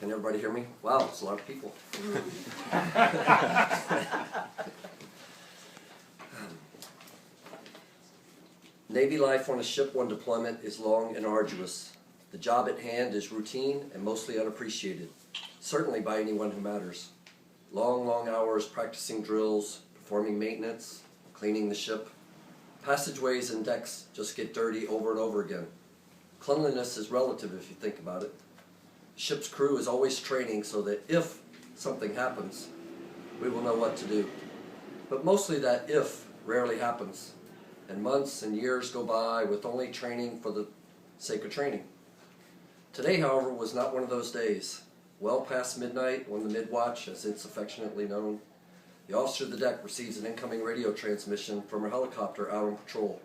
Can everybody hear me? Wow, it's a lot of people. Navy life on a ship on deployment is long and arduous. The job at hand is routine and mostly unappreciated, certainly by anyone who matters. Long, long hours practicing drills, performing maintenance, cleaning the ship. Passageways and decks just get dirty over and over again. Cleanliness is relative if you think about it. The ship's crew is always training so that if something happens, we will know what to do. But mostly that if rarely happens, and months and years go by with only training for the sake of training. Today, however, was not one of those days. Well past midnight, on the mid-watch, as it's affectionately known, the officer of the deck receives an incoming radio transmission from a helicopter out on patrol.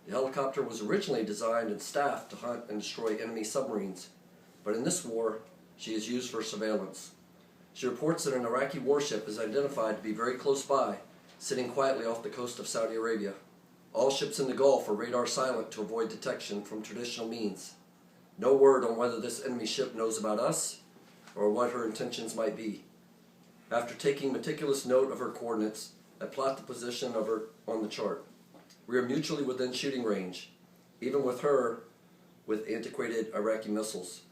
The helicopter was originally designed and staffed to hunt and destroy enemy submarines, but in this war, she is used for surveillance. She reports that an Iraqi warship is identified to be very close by, sitting quietly off the coast of Saudi Arabia. All ships in the Gulf are radar silent to avoid detection from traditional means. No word on whether this enemy ship knows about us or what her intentions might be. After taking meticulous note of her coordinates, I plot the position of her on the chart. We are mutually within shooting range, even with her with antiquated Iraqi missiles.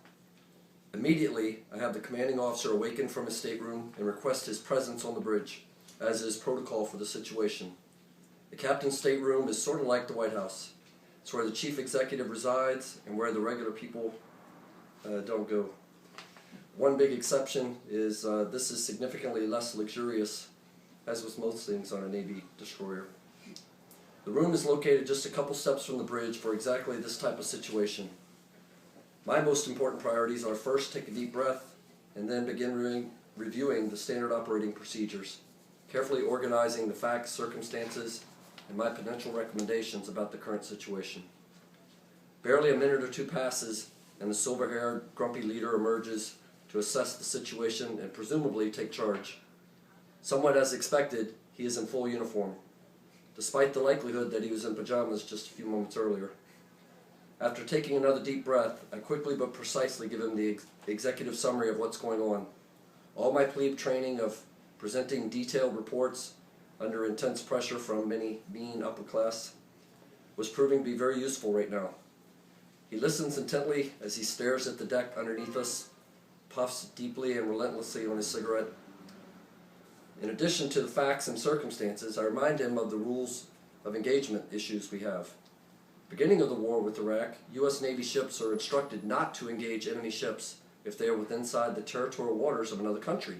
Immediately, I have the commanding officer awaken from his stateroom and request his presence on the bridge, as is protocol for the situation. The captain's stateroom is sort of like the White House. It's where the chief executive resides and where the regular people don't go. One big exception is this is significantly less luxurious, as with most things on a Navy destroyer. The room is located just a couple steps from the bridge for exactly this type of situation. My most important priorities are first take a deep breath and then begin reviewing the standard operating procedures, carefully organizing the facts, circumstances, and my potential recommendations about the current situation. Barely a minute or two passes and the silver-haired, grumpy leader emerges to assess the situation and presumably take charge. Somewhat as expected, he is in full uniform, despite the likelihood that he was in pajamas just a few moments earlier. After taking another deep breath, I quickly but precisely give him the executive summary of what's going on. All my plebe training of presenting detailed reports under intense pressure from many mean upper class was proving to be very useful right now. He listens intently as he stares at the deck underneath us, puffs deeply and relentlessly on his cigarette. In addition to the facts and circumstances, I remind him of the rules of engagement issues we have. Beginning of the war with Iraq, U.S. Navy ships are instructed not to engage enemy ships if they are within inside the territorial waters of another country.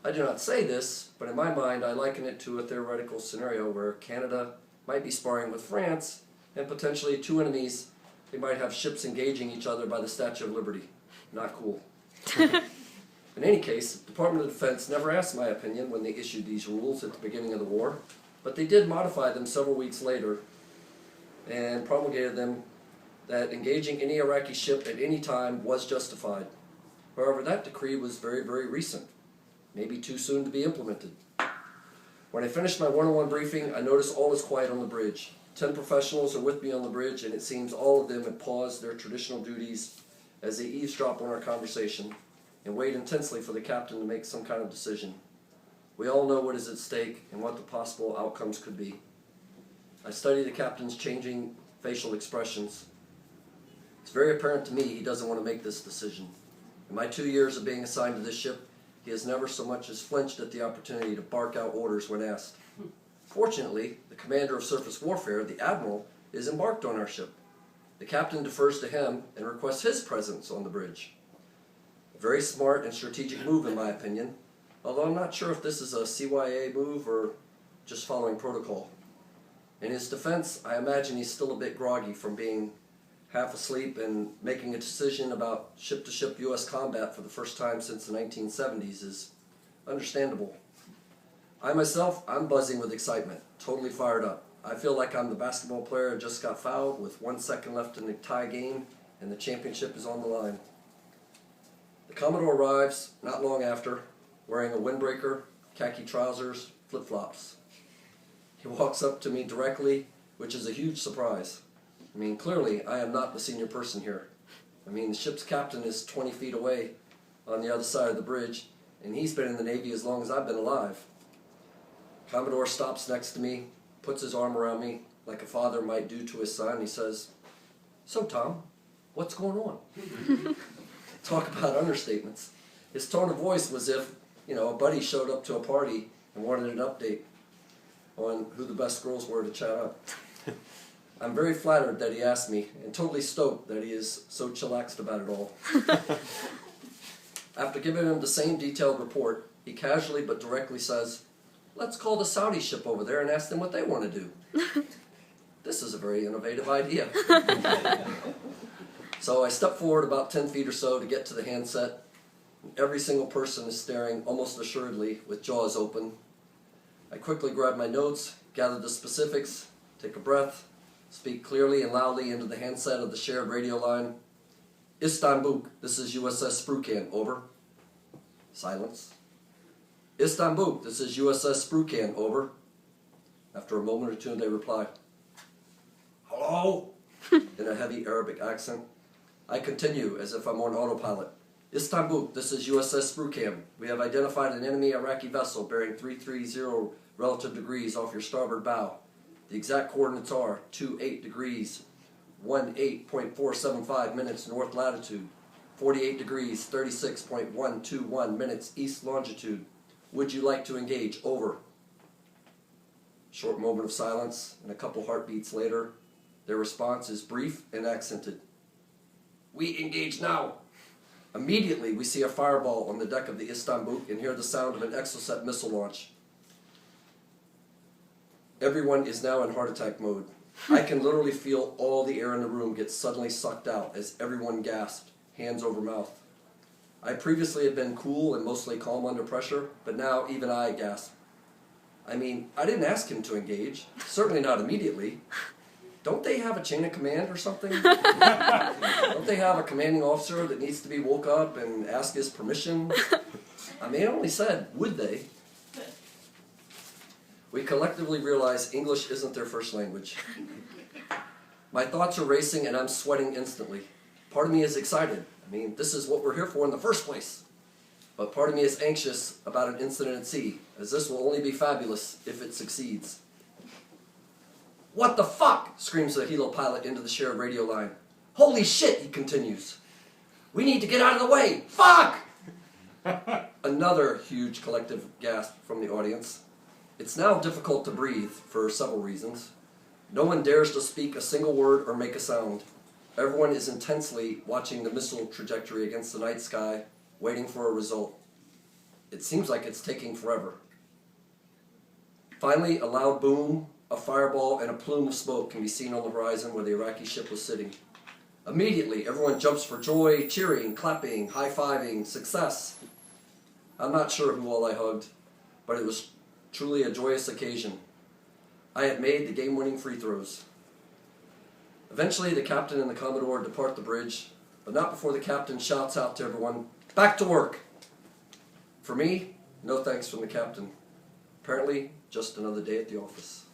I do not say this, but in my mind I liken it to a theoretical scenario where Canada might be sparring with France, and potentially two enemies, they might have ships engaging each other by the Statue of Liberty. Not cool. In any case, the Department of Defense never asked my opinion when they issued these rules at the beginning of the war, but they did modify them several weeks later and promulgated them that engaging any Iraqi ship at any time was justified. However, that decree was very, very recent, maybe too soon to be implemented. When I finish my one-on-one briefing, I notice all is quiet on the bridge. 10 professionals are with me on the bridge, and it seems all of them have paused their traditional duties as they eavesdrop on our conversation and wait intensely for the captain to make some kind of decision. We all know what is at stake and what the possible outcomes could be. I study the captain's changing facial expressions. It's very apparent to me he doesn't want to make this decision. In my 2 years of being assigned to this ship, he has never so much as flinched at the opportunity to bark out orders when asked. Fortunately, the commander of surface warfare, the admiral, is embarked on our ship. The captain defers to him and requests his presence on the bridge. A very smart and strategic move in my opinion, although I'm not sure if this is a CYA move or just following protocol. In his defense, I imagine he's still a bit groggy from being half asleep and making a decision about ship-to-ship U.S. combat for the first time since the 1970s is understandable. I myself, I'm buzzing with excitement, totally fired up. I feel like I'm the basketball player who just got fouled with 1 second left in the tie game and the championship is on the line. The Commodore arrives not long after, wearing a windbreaker, khaki trousers, flip-flops. He walks up to me directly, which is a huge surprise. I mean, clearly, I am not the senior person here. I mean, the ship's captain is 20 feet away on the other side of the bridge, and he's been in the Navy as long as I've been alive. Commodore stops next to me, puts his arm around me like a father might do to his son. He says, "So, Tom, what's going on?" Talk about understatements. His tone of voice was if, a buddy showed up to a party and wanted an update on who the best girls were to chat up. I'm very flattered that he asked me, and totally stoked that he is so chillaxed about it all. After giving him the same detailed report, he casually but directly says, "Let's call the Saudi ship over there and ask them what they want to do." This is a very innovative idea. So I step forward about 10 feet or so to get to the handset. Every single person is staring almost assuredly with jaws open. I quickly grab my notes, gather the specifics, take a breath, speak clearly and loudly into the handset of the shared radio line. "Istanbuk, this is USS Sprucan, over." Silence. "Istanbuk, this is USS Sprucan, over." After a moment or two, they reply, "Hello?" in a heavy Arabic accent. I continue as if I'm on autopilot. "Istanbuk, this is USS Sprucan. We have identified an enemy Iraqi vessel bearing 330 relative degrees off your starboard bow. The exact coordinates are 28 degrees, 18.475 minutes north latitude, 48 degrees, 36.121 minutes east longitude. Would you like to engage? Over." Short moment of silence, and a couple heartbeats later, their response is brief and accented. "We engage now." Immediately, we see a fireball on the deck of the Istanbuk and hear the sound of an Exocet missile launch. Everyone is now in heart attack mode. I can literally feel all the air in the room get suddenly sucked out as everyone gasped, hands over mouth. I previously had been cool and mostly calm under pressure, but now even I gasp. I mean, I didn't ask him to engage, certainly not immediately. Don't they have a chain of command or something? Don't they have a commanding officer that needs to be woke up and ask his permission? I mean, I only said, would they? We collectively realize English isn't their first language. My thoughts are racing and I'm sweating instantly. Part of me is excited. I mean, this is what we're here for in the first place. But part of me is anxious about an incident at sea, as this will only be fabulous if it succeeds. "What the fuck?" screams the helo pilot into the shared radio line. "Holy shit," he continues. "We need to get out of the way. Fuck!" Another huge collective gasp from the audience. It's now difficult to breathe for several reasons. No one dares to speak a single word or make a sound. Everyone is intensely watching the missile trajectory against the night sky, waiting for a result. It seems like it's taking forever. Finally, a loud boom, a fireball, and a plume of smoke can be seen on the horizon where the Iraqi ship was sitting. Immediately, everyone jumps for joy, cheering, clapping, high-fiving, success. I'm not sure who all I hugged, but it was truly a joyous occasion. I had made the game-winning free throws. Eventually, the captain and the Commodore depart the bridge, but not before the captain shouts out to everyone, "Back to work!" For me, no thanks from the captain. Apparently, just another day at the office.